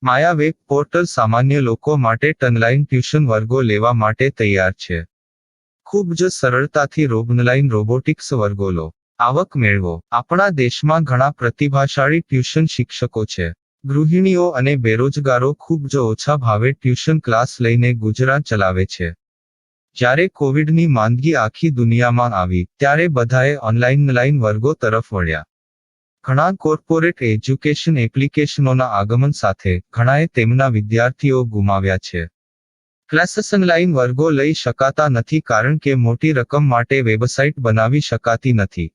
માયા web portal સામાન્ય લોકો માટે ઓનલાઈન ટ્યુશન વર્ગો લેવા માટે તૈયાર છે. ખૂબ જ સરળતાથી ઓનલાઈન રોબોટિક્સ વર્ગો લો, આવક મેળવો. આપણા દેશમાં ઘણા પ્રતિભાશાળી ટ્યુશન શિક્ષકો છે. ગૃહિણીઓ અને બેરોજગારો ખૂબ જ ઓછા ભાવે ટ્યુશન ક્લાસ લઈને ગુજરાન ચલાવે છે. જ્યારે કોવિડની માંદગી આખી દુનિયામાં આવી ત્યારે બધાએ ઓનલાઈન વર્ગો તરફ વળ્યા. ઘણા કોર્પોરેટ એજ્યુકેશન એપ્લિકેશનોના આગમન સાથે ઘણાએ તેમના વિદ્યાર્થીઓ ગુમાવ્યા છે. ક્લાસીસ ઓનલાઈન વર્ગો લઈ શકાતા નથી કારણ કે મોટી રકમ માટે વેબસાઇટ બનાવી શકાતી નથી.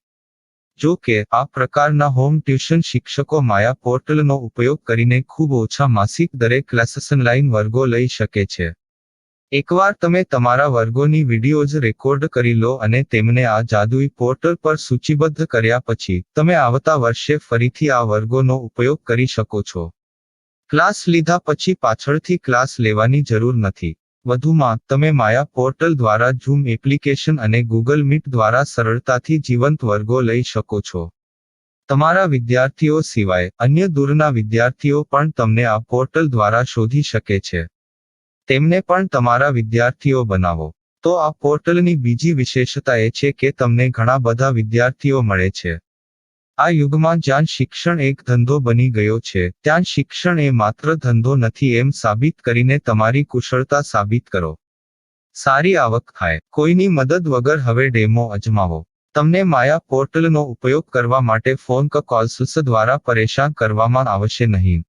જો કે આ પ્રકારના હોમ ટ્યુશન શિક્ષકો માયા પોર્ટલનો ઉપયોગ કરીને ખૂબ ઓછા માસિક દરે ક્લાસીસ ઓનલાઈન વર્ગો લઈ શકે છે. એકવાર તમે તમારા વર્ગોની વિડીયોઝ રેકોર્ડ કરી લો અને તેમને આ જાદુઈ પોર્ટલ પર સૂચિબદ્ધ કર્યા પછી તમે આવતા વર્ષે ફરીથી આ વર્ગોનો ઉપયોગ કરી શકો છો. ક્લાસ લીધા પછી પાછળથી ક્લાસ લેવાની જરૂર નથી. વધુમાં તમે માયા પોર્ટલ દ્વારા ઝૂમ એપ્લિકેશન અને ગૂગલ મીટ દ્વારા સરળતાથી જીવંત વર્ગો લઈ શકો છો. તમારા વિદ્યાર્થીઓ સિવાય અન્ય દૂરના વિદ્યાર્થીઓ પણ તમને આ પોર્ટલ દ્વારા શોધી શકે છે. તેમને પણ તમારા વિદ્યાર્થીઓ બનાવો. તો આ પોર્ટલની બીજી વિશેષતા એ છે કે તમને ઘણા બધા વિદ્યાર્થીઓ મળે છે. આ યુગમાં જ્યાં શિક્ષણ એક ધંધો બની ગયો છે ત્યાં શિક્ષણ એ માત્ર ધંધો નથી એમ સાબિત કરીને તમારી કુશળતા સાબિત કરો. સારી આવક થાય. કોઈની મદદ વગર હવે ડેમો અજમાવો. તમને માયા પોર્ટલનો ઉપયોગ કરવા માટે ફોન કોલ્સ દ્વારા પરેશાન કરવામાં આવશે નહીં.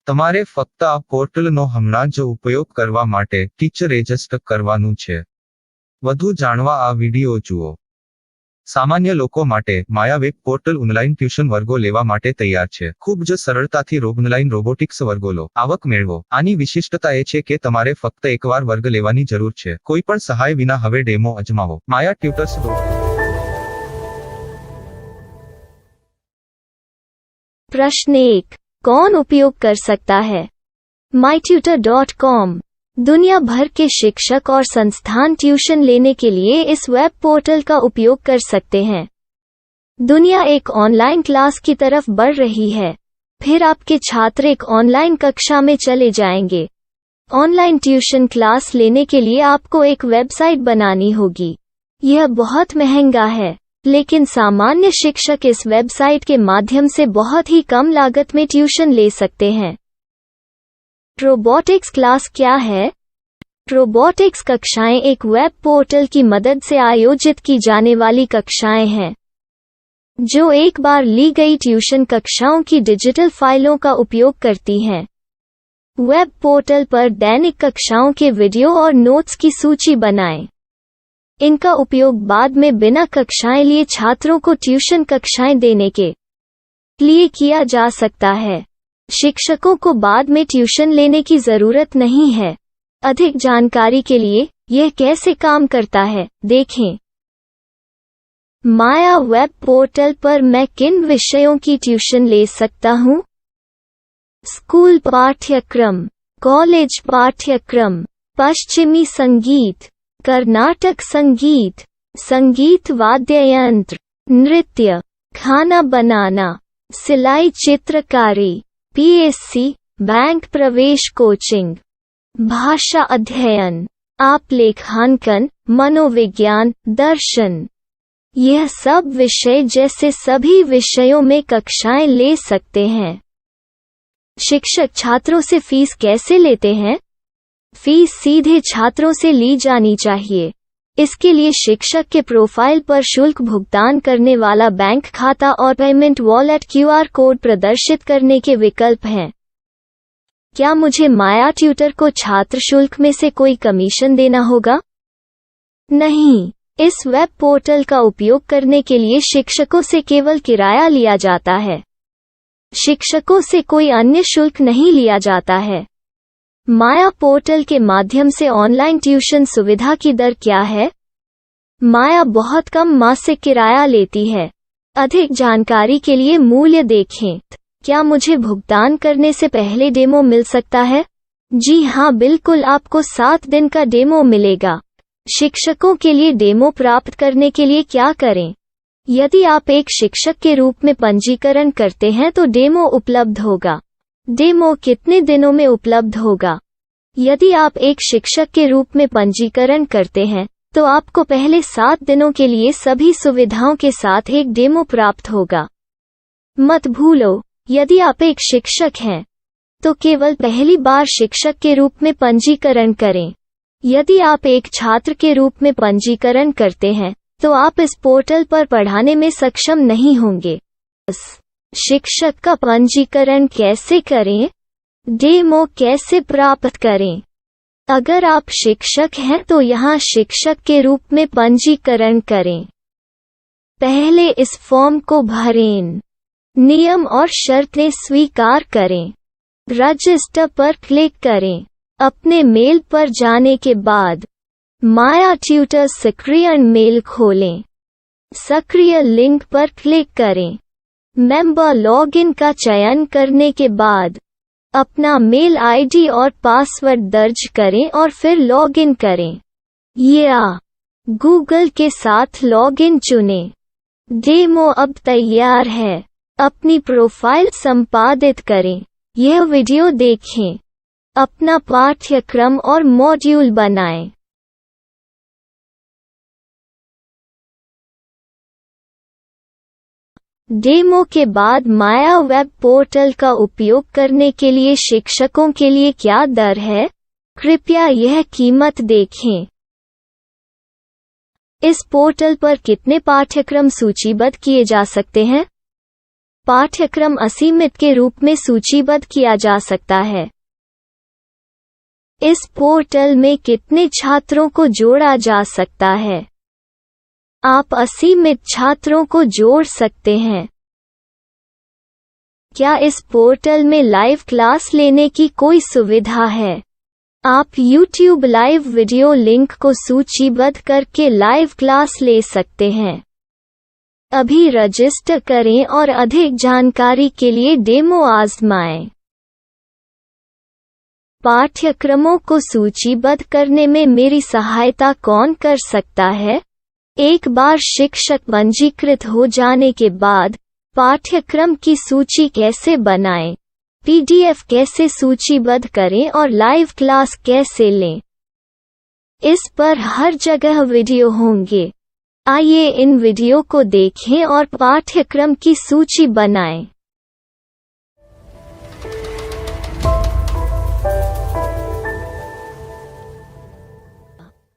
તમારે ફક્ત આ પોર્ટલનો હમણાં જ ઉપયોગ કરવા માટે ટીચર રજિસ્ટર કરવાનું છે. વધુ જાણવા આ વિડિયો જુઓ. સામાન્ય લોકો માટે માયા વેબ પોર્ટલ ઓનલાઈન ટ્યુશન વર્ગો લેવા માટે તૈયાર છે. ખૂબ જ સરળતાથી ઓનલાઈન રોબોટિક્સ વર્ગો લો, આવક મેળવો. આની વિશિષ્ટતા એ છે કે તમારે ફક્ત એકવાર વર્ગ લેવાની જરૂર છે. કોઈ પણ સહાય વિના હવે ડેમો અજમાવો. માયા ટ્યુટર્સ. प्रश्न 1. कौन उपयोग कर सकता है? mytutor.com दुनिया भर के शिक्षक और संस्थान ट्यूशन लेने के लिए इस वेब पोर्टल का उपयोग कर सकते हैं. दुनिया एक ऑनलाइन क्लास की तरफ बढ़ रही है. फिर आपके छात्र एक ऑनलाइन कक्षा में चले जाएंगे. ऑनलाइन ट्यूशन क्लास लेने के लिए आपको एक वेबसाइट बनानी होगी. यह बहुत महंगा है, लेकिन सामान्य शिक्षक इस वेबसाइट के माध्यम से बहुत ही कम लागत में ट्यूशन ले सकते हैं. रोबोटिक्स क्लास क्या है? रोबोटिक्स कक्षाएं एक वेब पोर्टल की मदद से आयोजित की जाने वाली कक्षाएं हैं, जो एक बार ली गई ट्यूशन कक्षाओं की डिजिटल फाइलों का उपयोग करती हैं. वेब पोर्टल पर दैनिक कक्षाओं के वीडियो और नोट्स की सूची बनाएं. इनका उपयोग बाद में बिना कक्षाएं लिए छात्रों को ट्यूशन कक्षाएं देने के लिए किया जा सकता है. शिक्षकों को बाद में ट्यूशन लेने की जरूरत नहीं है. अधिक जानकारी के लिए यह कैसे काम करता है देखें. माया वेब पोर्टल पर मैं किन विषयों की ट्यूशन ले सकता हूँ? स्कूल पाठ्यक्रम, कॉलेज पाठ्यक्रम, पश्चिमी संगीत, कर्नाटक संगीत, संगीत वाद्य यंत्र, नृत्य, खाना बनाना, सिलाई चित्रकारी, पीएससी, बैंक प्रवेश कोचिंग, भाषा अध्ययन, आलेखांकन, मनोविज्ञान, दर्शन. यह सब विषय जैसे सभी विषयों में कक्षाएं ले सकते हैं. शिक्षक छात्रों से फीस कैसे लेते हैं? फीस सीधे छात्रों से ली जानी चाहिए. इसके लिए शिक्षक के प्रोफाइल पर शुल्क भुगतान करने वाला बैंक खाता और पेमेंट वॉलेट क्यूआर कोड प्रदर्शित करने के विकल्प हैं. क्या मुझे माया ट्यूटर को छात्र शुल्क में से कोई कमीशन देना होगा? नहीं. इस वेब पोर्टल का उपयोग करने के लिए शिक्षकों से केवल किराया लिया जाता है. शिक्षकों से कोई अन्य शुल्क नहीं लिया जाता है. माया पोर्टल के माध्यम से ऑनलाइन ट्यूशन सुविधा की दर क्या है? माया बहुत कम मासिक किराया लेती है. अधिक जानकारी के लिए मूल्य देखें. क्या मुझे भुगतान करने से पहले डेमो मिल सकता है? जी हाँ, बिल्कुल. आपको 7 दिन का डेमो मिलेगा. शिक्षकों के लिए डेमो प्राप्त करने के लिए क्या करें? यदि आप एक शिक्षक के रूप में पंजीकरण करते हैं तो डेमो उपलब्ध होगा. डेमो कितने दिनों में उपलब्ध होगा? यदि आप एक शिक्षक के रूप में पंजीकरण करते हैं, तो आपको पहले 7 दिनों के लिए सभी सुविधाओं के साथ एक डेमो प्राप्त होगा। मत भूलो, यदि आप एक शिक्षक हैं, तो केवल पहली बार शिक्षक के रूप में पंजीकरण करें। यदि आप एक छात्र के रूप में पंजीकरण करते हैं, तो आप इस पोर्टल पर पढ़ाने में सक्षम नहीं होंगे। शिक्षक का पंजीकरण कैसे करें? डेमो कैसे प्राप्त करें? अगर आप शिक्षक हैं तो यहाँ शिक्षक के रूप में पंजीकरण करें। पहले इस फॉर्म को भरें। नियम और शर्तें स्वीकार करें। रजिस्टर पर क्लिक करें। अपने मेल पर जाने के बाद माया ट्यूटर सक्रिय मेल खोलें। सक्रिय लिंक पर क्लिक करें। मेंबर लॉगिन का चयन करने के बाद अपना मेल आईडी और पासवर्ड दर्ज करें और फिर लॉगिन करें या गूगल के साथ लॉगिन चुनें। डेमो अब तैयार है। अपनी प्रोफाइल संपादित करें। यह वीडियो देखें। अपना पाठ्यक्रम और मॉड्यूल बनाएं। डेमो के बाद माया वेब पोर्टल का उपयोग करने के लिए शिक्षकों के लिए क्या दर है? कृपया यह कीमत देखें। इस पोर्टल पर कितने पाठ्यक्रम सूचीबद्ध किए जा सकते हैं? पाठ्यक्रम असीमित के रूप में सूचीबद्ध किया जा सकता है। इस पोर्टल में कितने छात्रों को जोड़ा जा सकता है? आप असीमित छात्रों को जोड़ सकते हैं। क्या इस पोर्टल में लाइव क्लास लेने की कोई सुविधा है? आप YouTube लाइव वीडियो लिंक को सूचीबद्ध करके लाइव क्लास ले सकते हैं। अभी रजिस्टर करें और अधिक जानकारी के लिए डेमो आजमाएं। पाठ्यक्रमों को सूचीबद्ध करने में मेरी सहायता कौन कर सकता है? एक बार शिक्षक पंजीकृत हो जाने के बाद पाठ्यक्रम की सूची कैसे बनाएं, PDF कैसे सूचीबद्ध करें और लाइव क्लास कैसे लें, इस पर हर जगह वीडियो होंगे। आइए इन वीडियो को देखें और पाठ्यक्रम की सूची बनाएं।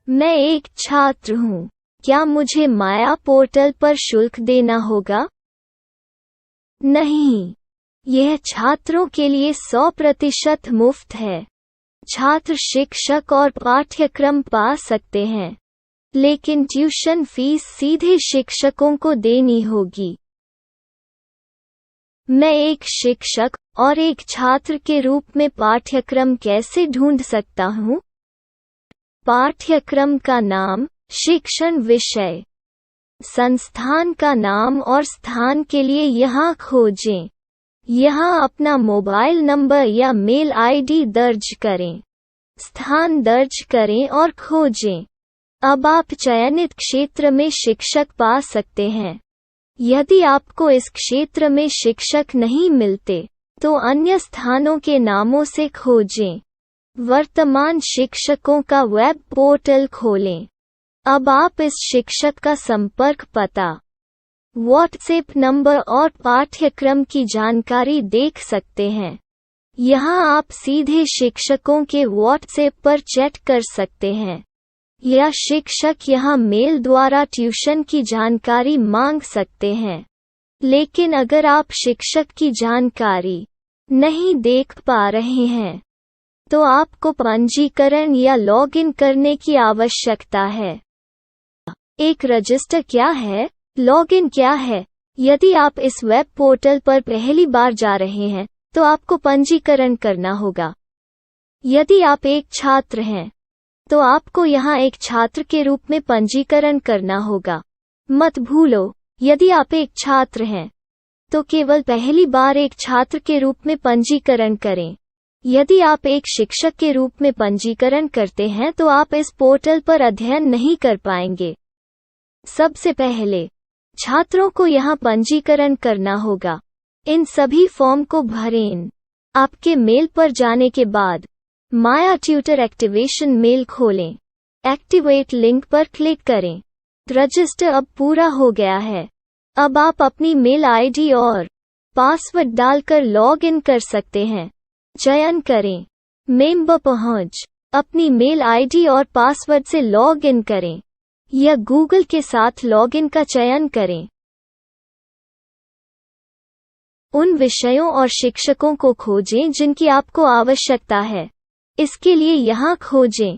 मैं एक छात्र हूँ। क्या मुझे माया पोर्टल पर शुल्क देना होगा? नहीं, यह छात्रों के लिए 100% मुफ्त है। छात्र शिक्षक और पाठ्यक्रम पा सकते हैं, लेकिन ट्यूशन फीस सीधे शिक्षकों को देनी होगी। मैं एक शिक्षक और एक छात्र के रूप में पाठ्यक्रम कैसे ढूंढ सकता हूँ? पाठ्यक्रम का नाम, शिक्षण विषय, संस्थान का नाम और स्थान के लिए यहाँ खोजें। यहाँ अपना मोबाइल नंबर या मेल आईडी दर्ज करें। स्थान दर्ज करें और खोजें। अब आप चयनित क्षेत्र में शिक्षक पा सकते हैं। यदि आपको इस क्षेत्र में शिक्षक नहीं मिलते, तो अन्य स्थानों के नामों से खोजें। वर्तमान शिक्षकों का वेब पोर्टल खोलें। अब आप इस शिक्षक का संपर्क पता, व्हाट्सएप नंबर और पाठ्यक्रम की जानकारी देख सकते हैं। यहाँ आप सीधे शिक्षकों के व्हाट्सएप पर चैट कर सकते हैं, या शिक्षक यहाँ मेल द्वारा ट्यूशन की जानकारी मांग सकते हैं। लेकिन अगर आप शिक्षक की जानकारी नहीं देख पा रहे हैं, तो आपको पंजीकरण या लॉगिन करने की आवश्यकता है। एक रजिस्टर क्या है? लॉगिन क्या है? यदि आप इस वेब पोर्टल पर पहली बार जा रहे हैं, तो आपको पंजीकरण करना होगा। यदि आप एक छात्र हैं, तो आपको यहाँ एक छात्र के रूप में पंजीकरण करना होगा। मत भूलो, यदि आप एक छात्र हैं, तो केवल पहली बार एक छात्र के रूप में पंजीकरण करें। यदि आप एक शिक्षक के रूप में पंजीकरण करते हैं तो आप इस पोर्टल पर अध्ययन नहीं कर पाएंगे। सबसे पहले छात्रों को यहाँ पंजीकरण करना होगा। इन सभी फॉर्म को भरें। आपके मेल पर जाने के बाद माया ट्यूटर एक्टिवेशन मेल खोलें। एक्टिवेट लिंक पर क्लिक करें। रजिस्टर अब पूरा हो गया है। अब आप अपनी मेल आईडी और पासवर्ड डालकर लॉग इन कर सकते हैं। चयन करें मेंबर पहुंच। अपनी मेल आईडी और पासवर्ड से लॉग इन करें या गूगल के साथ लॉग इन का चयन करें। उन विषयों और शिक्षकों को खोजें जिनकी आपको आवश्यकता है। इसके लिए यहाँ खोजें।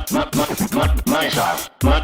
My style. My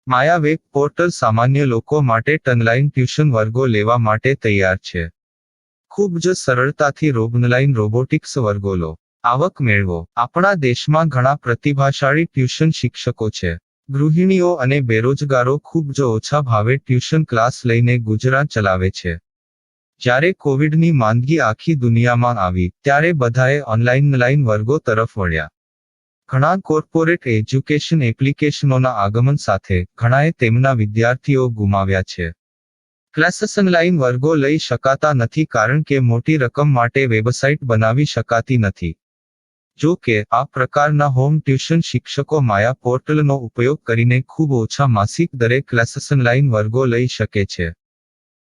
Maya web portal સામાન્ય લોકો માટે ઓનલાઈન ટ્યુશન વર્ગો લેવા માટે તૈયાર છે. ખૂબ જ સરળતાથી ઓનલાઈન રોબોટિક્સ વર્ગો લો. આવક મેળવો. આપણા દેશમાં ઘણા પ્રતિભાશાળી ટ્યુશન શિક્ષકો છે. ગૃહિણીઓ અને બેરોજગારો ખૂબ જ ઓછા ભાવે ટ્યુશન ક્લાસ લઈને ગુજરાન ચલાવે છે. જ્યારે કોવિડની માંદગી આખી દુનિયામાં આવી ત્યારે બધાએ ઓનલાઈન વર્ગો તરફ વળ્યા. ઘણા કોર્પોરેટ એજ્યુકેશન એપ્લિકેશનોના આગમન સાથે ઘણાએ તેમના વિદ્યાર્થીઓ ગુમાવ્યા છે. ક્લાસીસ ઓનલાઈન વર્ગો લઈ શકાતા નથી કારણ કે મોટી રકમ માટે વેબસાઇટ બનાવી શકાતી નથી. જો કે આ પ્રકારના હોમ ટ્યુશન શિક્ષકો માયા પોર્ટલનો ઉપયોગ કરીને ખૂબ ઓછા માસિક દરે ક્લાસીસ ઓનલાઈન વર્ગો લઈ શકે છે.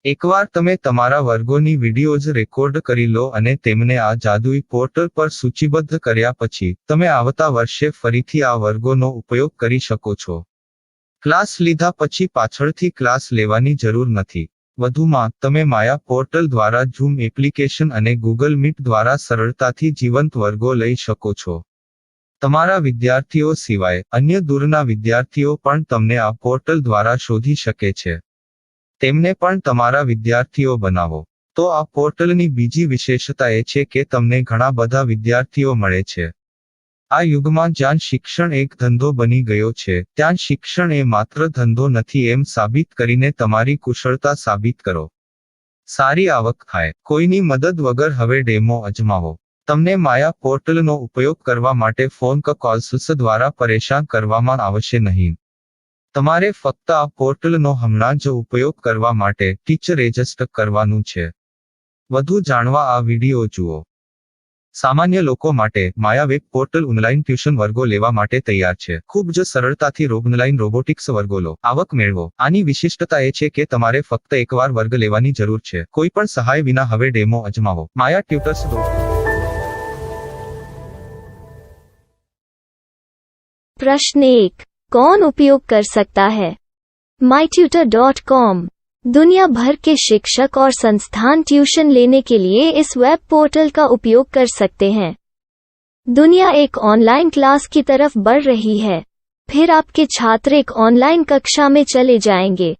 એકવાર તમે તમારા વર્ગોની વિડીયોઝ રેકોર્ડ કરી લો અને તેમને આ જાદુઈ પોર્ટલ પર સૂચિબદ્ધ કર્યા પછી તમે આવતા વર્ષે ફરીથી આ વર્ગોનો ઉપયોગ કરી શકો છો. ક્લાસ લીધા પછી પાછળથી ક્લાસ લેવાની જરૂર નથી. વધુમાં તમે માયા પોર્ટલ દ્વારા ઝૂમ એપ્લિકેશન અને ગૂગલ મીટ દ્વારા સરળતાથી જીવંત વર્ગો લઈ શકો છો. તમારા વિદ્યાર્થીઓ સિવાય અન્ય દૂરના વિદ્યાર્થીઓ પણ તમને આ પોર્ટલ દ્વારા શોધી શકે છે. તેમને પણ તમારા વિદ્યાર્થીઓ બનાવો. તો આ પોર્ટલની બીજી વિશેષતા એ છે કે તમને ઘણા બધા વિદ્યાર્થીઓ મળે છે. આ યુગમાં જ્યાં શિક્ષણ એક ધંધો બની ગયો છે ત્યાં શિક્ષણ એ માત્ર ધંધો નથી એમ સાબિત કરીને તમારી કુશળતા સાબિત કરો. સારી આવક થાય. કોઈની મદદ વગર હવે ડેમો અજમાવો. તમને માયા પોર્ટલનો ઉપયોગ કરવા માટે ફોન કે કોલ્સ દ્વારા પરેશાન કરવામાં આવશે નહીં. તમારે ફક્ત આ પોર્ટલનો હમણાં જ ઉપયોગ કરવા માટે ટીચર રજિસ્ટર કરવાનું છે. વધુ જાણવા આ વિડિયો જુઓ. સામાન્ય લોકો માટે માયા વેબ પોર્ટલ ઓનલાઈન ટ્યુશન વર્ગો લેવા માટે તૈયાર છે. ખૂબ જ સરળતાથી ઓનલાઈન રોબોટિક્સ વર્ગો લો. આવક મેળવો. આની વિશિષ્ટતા એ છે કે તમારે ફક્ત એકવાર વર્ગ લેવાની જરૂર છે. કોઈ પણ સહાય વિના હવે ડેમો અજમાવો. માયા ટ્યુટર્સ. प्रश्न 1. कौन उपयोग कर सकता है? mytutor.com दुनिया भर के शिक्षक और संस्थान ट्यूशन लेने के लिए इस वेब पोर्टल का उपयोग कर सकते हैं. दुनिया एक ऑनलाइन क्लास की तरफ बढ़ रही है. फिर आपके छात्र एक ऑनलाइन कक्षा में चले जाएंगे.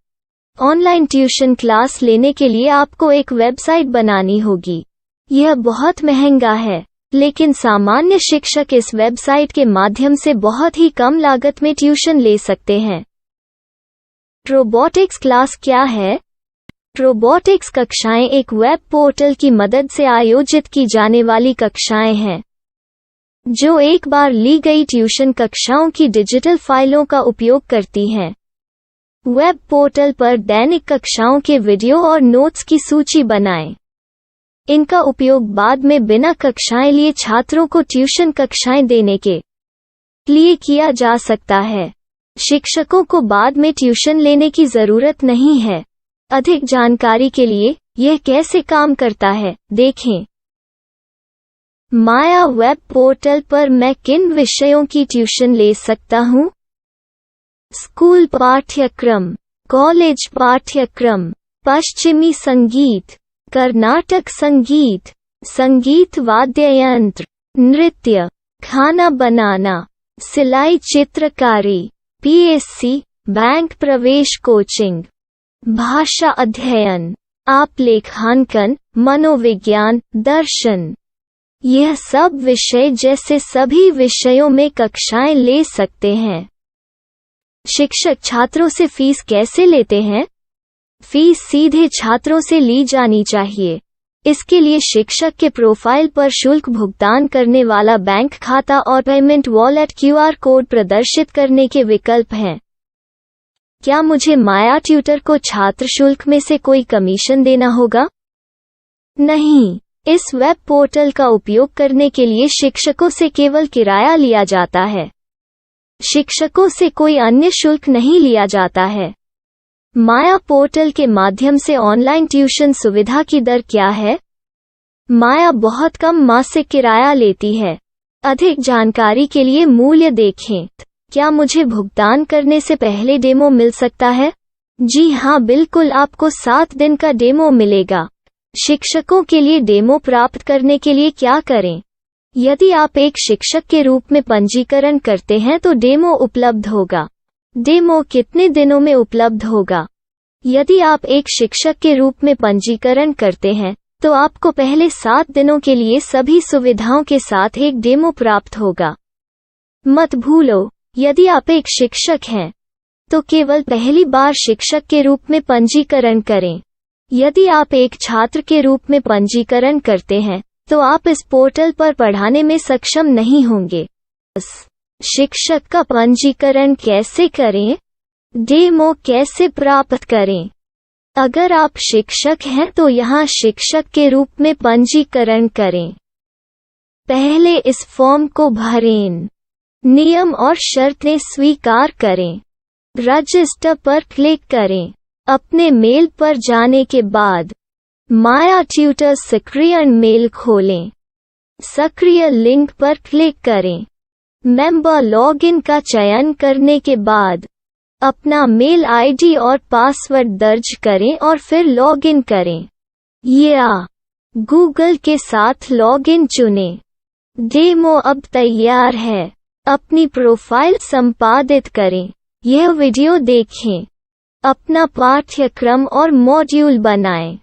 ऑनलाइन ट्यूशन क्लास लेने के लिए आपको एक वेबसाइट बनानी होगी. यह बहुत महंगा है, लेकिन सामान्य शिक्षक इस वेबसाइट के माध्यम से बहुत ही कम लागत में ट्यूशन ले सकते हैं. रोबोटिक्स क्लास क्या है? रोबोटिक्स कक्षाएं एक वेब पोर्टल की मदद से आयोजित की जाने वाली कक्षाएं हैं, जो एक बार ली गई ट्यूशन कक्षाओं की डिजिटल फाइलों का उपयोग करती हैं. वेब पोर्टल पर दैनिक कक्षाओं के वीडियो और नोट्स की सूची बनाएं. इनका उपयोग बाद में बिना कक्षाएं लिए छात्रों को ट्यूशन कक्षाएं देने के लिए किया जा सकता है। शिक्षकों को बाद में ट्यूशन लेने की जरूरत नहीं है। अधिक जानकारी के लिए यह कैसे काम करता है, देखें। माया वेब पोर्टल पर मैं किन विषयों की ट्यूशन ले सकता हूँ? स्कूल पाठ्यक्रम, कॉलेज पाठ्यक्रम, पश्चिमी संगीत, कर्नाटक संगीत, संगीत वाद्य यंत्र, नृत्य, खाना बनाना, सिलाई चित्रकारी, पीएससी, बैंक प्रवेश कोचिंग, भाषा अध्ययन, आप लेखांकन, मनोविज्ञान, दर्शन। यह सब विषय जैसे सभी विषयों में कक्षाएं ले सकते हैं। शिक्षक छात्रों से फीस कैसे लेते हैं? फीस सीधे छात्रों से ली जानी चाहिए। इसके लिए शिक्षक के प्रोफाइल पर शुल्क भुगतान करने वाला बैंक खाता और पेमेंट वॉलेट क्यूआर कोड प्रदर्शित करने के विकल्प हैं। क्या मुझे माया ट्यूटर को छात्र शुल्क में से कोई कमीशन देना होगा? नहीं, इस वेब पोर्टल का उपयोग करने के लिए शिक्षकों से केवल किराया लिया जाता है। शिक्षकों से कोई अन्य शुल्क नहीं लिया जाता है। माया पोर्टल के माध्यम से ऑनलाइन ट्यूशन सुविधा की दर क्या है? माया बहुत कम मासिक किराया लेती है। अधिक जानकारी के लिए मूल्य देखें। क्या मुझे भुगतान करने से पहले डेमो मिल सकता है? जी हाँ, बिल्कुल, आपको 7 दिन का डेमो मिलेगा। शिक्षकों के लिए डेमो प्राप्त करने के लिए क्या करें? यदि आप एक शिक्षक के रूप में पंजीकरण करते हैं तो डेमो उपलब्ध होगा। डेमो कितने दिनों में उपलब्ध होगा? यदि आप एक शिक्षक के रूप में पंजीकरण करते हैं तो आपको पहले 7 दिनों के लिए सभी सुविधाओं के साथ एक डेमो प्राप्त होगा। मत भूलो, यदि आप एक शिक्षक हैं तो केवल पहली बार शिक्षक के रूप में पंजीकरण करें। यदि आप एक छात्र के रूप में पंजीकरण करते हैं तो आप इस पोर्टल पर पढ़ाने में सक्षम नहीं होंगे। शिक्षक का पंजीकरण कैसे करें? डेमो कैसे प्राप्त करें? अगर आप शिक्षक हैं तो यहाँ शिक्षक के रूप में पंजीकरण करें। पहले इस फॉर्म को भरें। नियम और शर्तें स्वीकार करें। रजिस्टर पर क्लिक करें। अपने मेल पर जाने के बाद माया ट्यूटर सक्रिय मेल खोलें। सक्रिय लिंक पर क्लिक करें। मेंबर लॉगिन का चयन करने के बाद अपना मेल आईडी और पासवर्ड दर्ज करें और फिर लॉगिन करें या गूगल के साथ लॉगिन चुनें। डेमो अब तैयार है। अपनी प्रोफाइल संपादित करें। यह वीडियो देखें। अपना पाठ्यक्रम और मॉड्यूल बनाएं।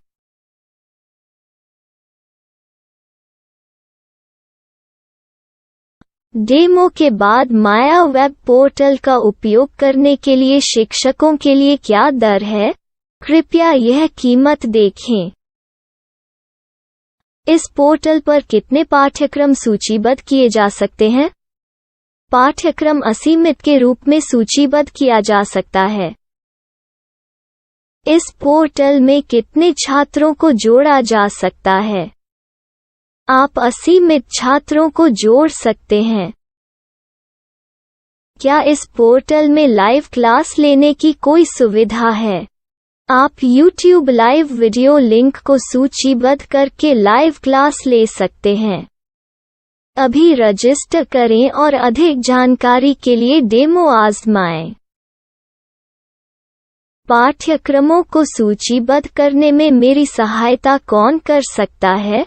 डेमो के बाद माया वेब पोर्टल का उपयोग करने के लिए शिक्षकों के लिए क्या दर है? कृपया यह कीमत देखें। इस पोर्टल पर कितने पाठ्यक्रम सूचीबद्ध किए जा सकते हैं? पाठ्यक्रम असीमित के रूप में सूचीबद्ध किया जा सकता है। इस पोर्टल में कितने छात्रों को जोड़ा जा सकता है? आप असीमित छात्रों को जोड़ सकते हैं। क्या इस पोर्टल में लाइव क्लास लेने की कोई सुविधा है? आप YouTube लाइव वीडियो लिंक को सूचीबद्ध करके लाइव क्लास ले सकते हैं। अभी रजिस्टर करें और अधिक जानकारी के लिए डेमो आजमाएं। पाठ्यक्रमों को सूचीबद्ध करने में मेरी सहायता कौन कर सकता है?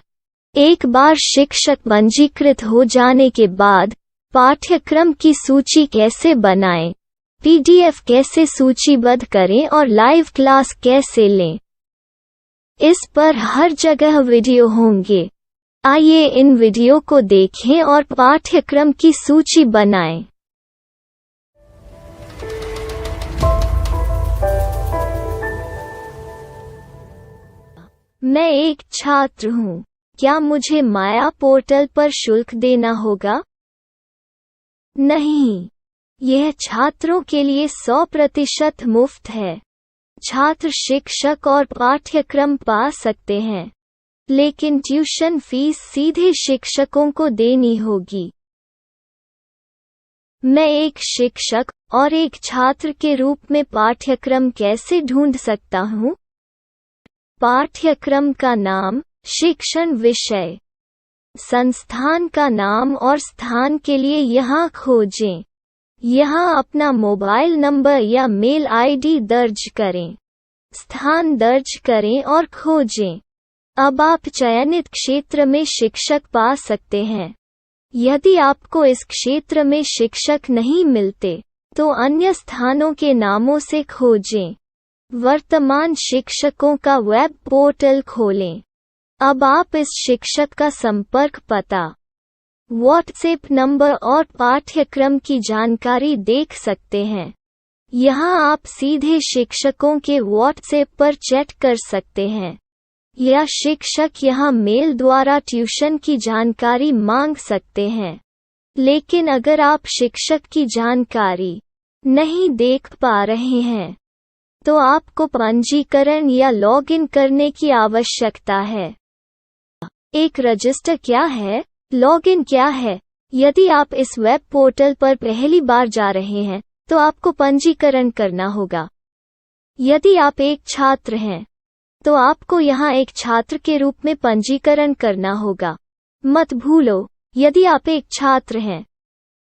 एक बार शिक्षक पंजीकृत हो जाने के बाद पाठ्यक्रम की सूची कैसे बनाएं, PDF कैसे सूचीबद्ध करें और लाइव क्लास कैसे लें, इस पर हर जगह वीडियो होंगे। आइए इन वीडियो को देखें और पाठ्यक्रम की सूची बनाएं। मैं एक छात्र हूँ। क्या मुझे माया पोर्टल पर शुल्क देना होगा? नहीं, यह छात्रों के लिए 100% मुफ्त है। छात्र शिक्षक और पाठ्यक्रम पा सकते हैं, लेकिन ट्यूशन फीस सीधे शिक्षकों को देनी होगी। मैं एक शिक्षक और एक छात्र के रूप में पाठ्यक्रम कैसे ढूंढ सकता हूँ? पाठ्यक्रम का नाम, शिक्षण विषय, संस्थान का नाम और स्थान के लिए यहाँ खोजें। यहाँ अपना मोबाइल नंबर या मेल आईडी दर्ज करें। स्थान दर्ज करें और खोजें। अब आप चयनित क्षेत्र में शिक्षक पा सकते हैं। यदि आपको इस क्षेत्र में शिक्षक नहीं मिलते, तो अन्य स्थानों के नामों से खोजें। वर्तमान शिक्षकों का वेब पोर्टल खोलें। अब आप इस शिक्षक का संपर्क पता, व्हाट्सएप नंबर और पाठ्यक्रम की जानकारी देख सकते हैं। यहाँ आप सीधे शिक्षकों के व्हाट्सएप पर चैट कर सकते हैं, या शिक्षक यहाँ मेल द्वारा ट्यूशन की जानकारी मांग सकते हैं। लेकिन अगर आप शिक्षक की जानकारी नहीं देख पा रहे हैं, तो आपको पंजीकरण या लॉगिन करने की आवश्यकता है। एक रजिस्टर क्या है? लॉगिन क्या है? यदि आप इस वेब पोर्टल पर पहली बार जा रहे हैं, तो आपको पंजीकरण करना होगा। यदि आप एक छात्र हैं, तो आपको यहाँ एक छात्र के रूप में पंजीकरण करना होगा। मत भूलो, यदि आप एक छात्र हैं,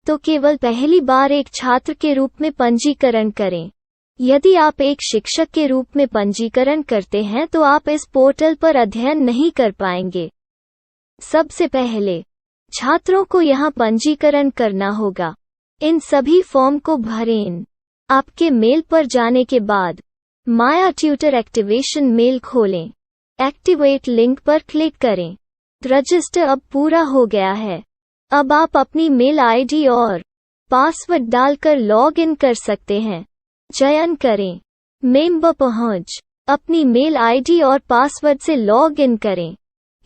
तो केवल पहली बार एक छात्र के रूप में पंजीकरण करें। यदि आप एक शिक्षक के रूप में पंजीकरण करते हैं, तो आप इस पोर्टल पर अध्ययन नहीं कर पाएंगे। सबसे पहले छात्रों को यहाँ पंजीकरण करना होगा। इन सभी फॉर्म को भरें। आपके मेल पर जाने के बाद माया ट्यूटर एक्टिवेशन मेल खोलें। एक्टिवेट लिंक पर क्लिक करें। रजिस्टर अब पूरा हो गया है। अब आप अपनी मेल आईडी और पासवर्ड डालकर लॉग इन कर सकते हैं। चयन करें मेंबर पहुंच। अपनी मेल आईडी और पासवर्ड से लॉग इन करें,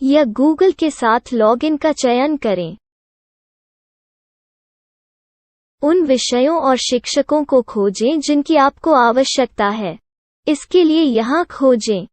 या गूगल के साथ लॉगिन का चयन करें। उन विषयों और शिक्षकों को खोजें जिनकी आपको आवश्यकता है। इसके लिए यहाँ खोजें।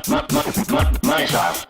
myself. Myself.